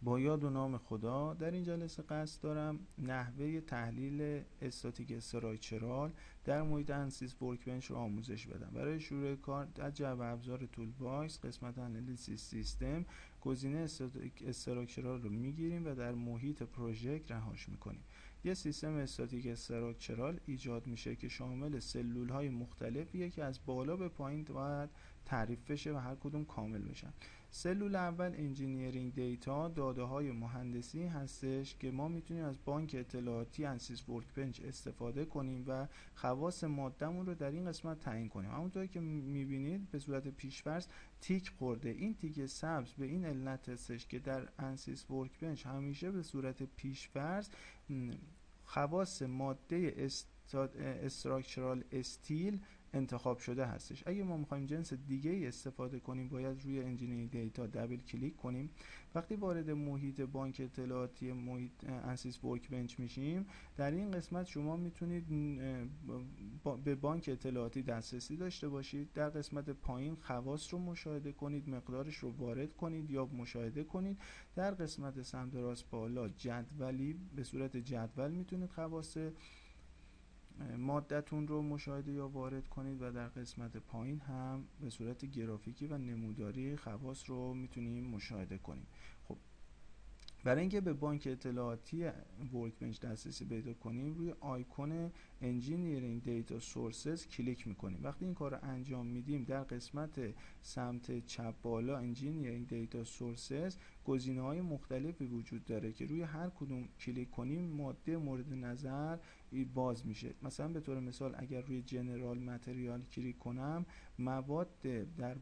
با یاد و نام خدا. در این جلسه قصد دارم نحوه تحلیل استاتیک استراکچرال در محیط انسیس ورکبنچ رو آموزش بدم. برای شروع کار در جعبه ابزار تول باکس قسمت انالیسیس سیستم گزینه استاتیک استراکچرال رو میگیریم و در محیط پروژکت رهاش میکنیم. یه سیستم استاتیک استراکچرال ایجاد میشه که شامل سلول های مختلفیه که از بالا به پایین باید تعریف بشه و هر کدوم کامل بشن. سلول اول انجینیرینگ دیتا، داده های مهندسی هستش که ما میتونیم از بانک اطلاعاتی انسیس ورکبنچ استفاده کنیم و خواص مادهمون رو در این قسمت تعیین کنیم. همونطور که میبینید به صورت پیش‌فرض تیک خورده. این تیک سبز به این علت هستش که در انسیس ورکبنچ همیشه به صورت پیش‌فرض خواص ماده استراکچرال استیل انتخاب شده هستش. اگه ما میخوایم جنس دیگه ای استفاده کنیم باید روی انجینیرینگ دیتا دبل کلیک کنیم. وقتی وارد محیط بانک اطلاعاتی محیط انسیس ورکبنچ میشیم در این قسمت شما میتونید به بانک اطلاعاتی دسترسی داشته باشید. در قسمت پایین خواص رو مشاهده کنید، مقدارش رو وارد کنید یا مشاهده کنید. در قسمت سمت راست بالا جدولی به صورت جدول میتونید خواص مادتون رو مشاهده یا وارد کنید و در قسمت پایین هم به صورت گرافیکی و نموداری خواص رو میتونیم مشاهده کنیم. خب برای اینکه به بانک اطلاعاتی ورکبنچ دسترسی پیدا کنیم روی آیکون انجینیرینگ دیتا سورسز کلیک میکنیم. وقتی این کار رو انجام میدیم در قسمت سمت چپ بالا انجینیرینگ دیتا سورسز گزینه‌های مختلفی وجود داره که روی هر کدوم کلیک کنیم ماده مورد نظر باز میشه. مثلا به طور مثال اگر روی جنرال متریال کلیک کنم مواد در